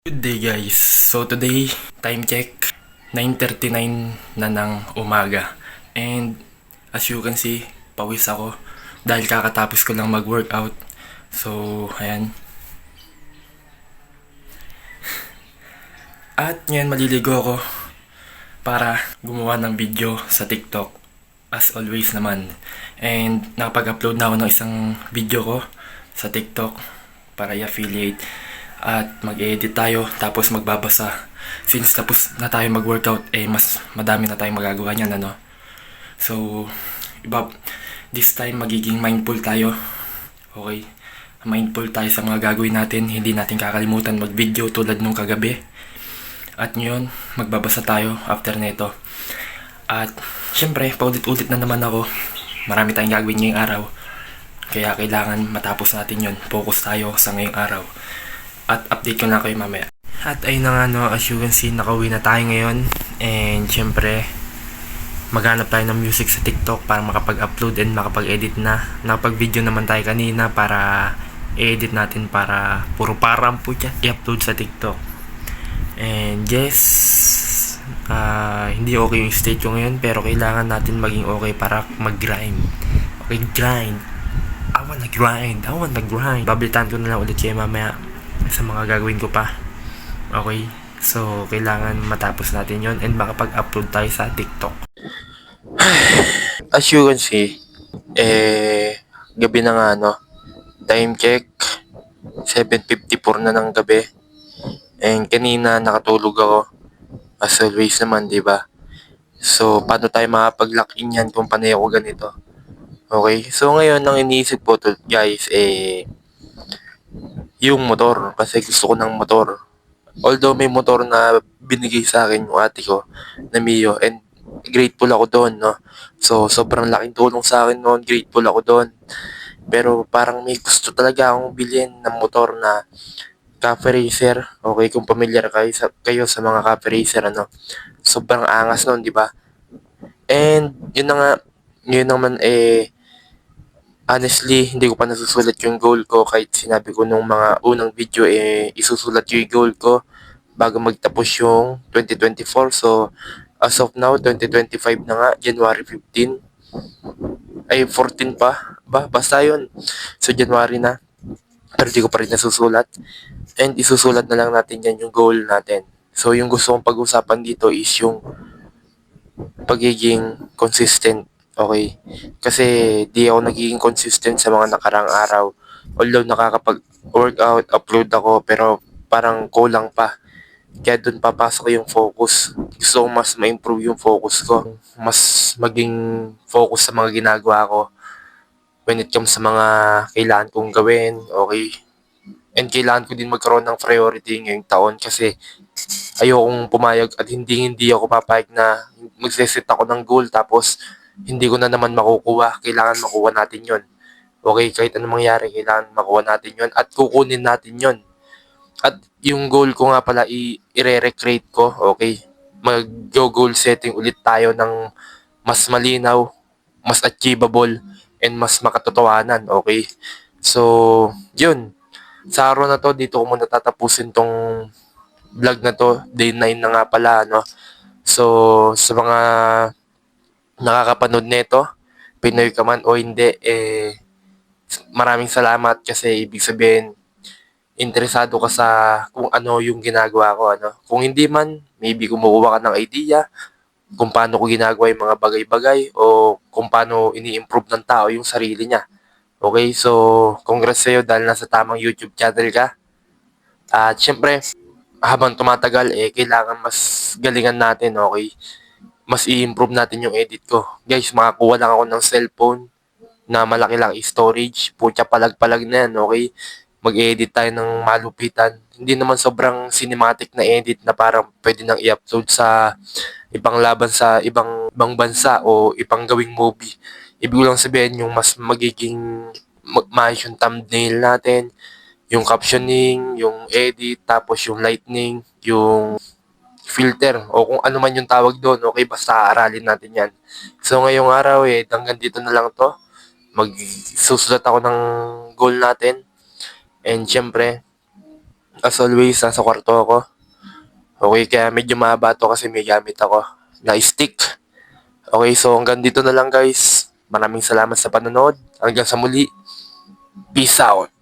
Good day guys. So today, time check, 9:39 na ng umaga. And as you can see, pawis ako dahil kakatapos ko lang mag-workout. So, ayan. At ngayon maliligo ako para gumawa ng video sa TikTok. As always naman. And nakapag-upload na ako ng isang video ko sa TikTok para i-affiliate. At mag-edit tayo, tapos magbabasa. Since tapos na tayo mag-workout, mas madami na tayong magagawa niyan, ano? So, this time magiging mindful tayo. Okay? Mindful tayo sa mga gagawin natin. Hindi natin kakalimutan mag-video tulad nung kagabi. At ngayon, magbabasa tayo after neto. At, syempre, paulit-ulit na naman ako. Marami tayong gagawin ngayong araw. Kaya kailangan matapos natin yon. Focus tayo sa ngayong araw. At update ko na kayo mamaya. At ayun na nga, no, as you can see, nakauwi na tayo ngayon. And syempre, maghanap tayo ng music sa TikTok para makapag-upload and makapag-edit na. Nakapag-video naman tayo kanina para i-edit natin para puro parang po siya i-upload sa TikTok. And yes, hindi okay yung state ko ngayon, pero kailangan natin maging okay para mag-grind. Okay, grind. I wanna grind. Babalitaan ko na lang ulit siya mamaya sa mga gagawin ko pa. Okay? So, kailangan matapos natin yon and makapag-upload tayo sa TikTok. As you can see, gabi na nga, no? Time check, 7:54 na ng gabi. And kanina nakatulog ako. As always naman, di ba? So, paano tayo makapag-lock in yan kung panay ako ganito? Okay? So, ngayon, ang iniisip ko to, guys, yung motor, kasi gusto ko ng motor. Although may motor na binigay sa akin yung ate ko na Mio, and grateful ako doon, no? So, sobrang laking tulong sa akin noon, grateful ako doon. Pero parang may gusto talaga akong bilhin ng motor na Cafe Racer. Okay, kung familiar kayo sa mga Cafe Racer, ano? Sobrang angas noon, di ba? And yun na nga, yun naman honestly, hindi ko pa nasusulat yung goal ko kahit sinabi ko nung mga unang video isusulat yung goal ko bago magtapos yung 2024. So, as of now, 2025 na nga, January 15. Ay, 14 pa. Basta yun. So, January na. Pero di ko pa rin nasusulat. And isusulat na lang natin yan yung goal natin. So, yung gusto kong pag-usapan dito is yung pagiging consistent. Okay? Kasi di ako nagiging consistent sa mga nakarang araw. Although nakakapag-workout, upload ako, pero parang kulang pa. Kaya doon papasok yung focus. Gusto ko mas ma-improve yung focus ko. Mas maging focus sa mga ginagawa ko when it comes sa mga kailangan kong gawin. Okay? And kailangan ko din magkaroon ng priority ngayong taon kasi ayokong pumayag at hindi ako papayag na magse-set ako ng goal tapos hindi ko na naman makukuha. Kailangan makuha natin yon. Okay, kahit anong mangyari, kailangan makuha natin yon at kukunin natin yon. At yung goal ko nga pala, i-re-recreate ko, okay? Mag-goal setting ulit tayo ng mas malinaw, mas achievable, and mas makatotohanan, okay? So, yun. Sa araw na to, dito ko muna tatapusin tong vlog na to. Day 9 na nga pala, no? So, sa mga nakakapanood nito, Pinoy ka man o hindi, maraming salamat kasi ibig sabihin, interesado ka sa kung ano yung ginagawa ko, ano. Kung hindi man, maybe kumukuha ka ng idea kung paano ko ginagawa yung mga bagay-bagay o kung paano ini-improve ng tao yung sarili niya. Okay, so congrats sa'yo dahil nasa tamang YouTube channel ka. At syempre, habang tumatagal, kailangan mas galingan natin, okay? Mas i-improve natin yung edit ko. Guys, makakuha lang ako ng cellphone na malaki lang storage. Putya palag-palag na yan, okay? Mag-edit tayo ng malupitan. Hindi naman sobrang cinematic na edit na parang pwede nang i-upload sa ibang laban sa ibang bansa o ibang gawing movie. Ibig ko lang sabihin yung mas magiging maayos yung thumbnail natin, yung captioning, yung edit, tapos yung lightning, yung filter o kung ano man yung tawag doon. Okay, basta aralin natin yan. So ngayong araw hanggang dito na lang to. Magsusulat ako ng goal natin. And syempre, As always, nasa kwarto ako. Okay, kaya medyo mahaba to kasi may gamit ako na stick. Okay, so hanggang dito na lang guys. Maraming salamat sa panonood. Hanggang sa muli. Peace out.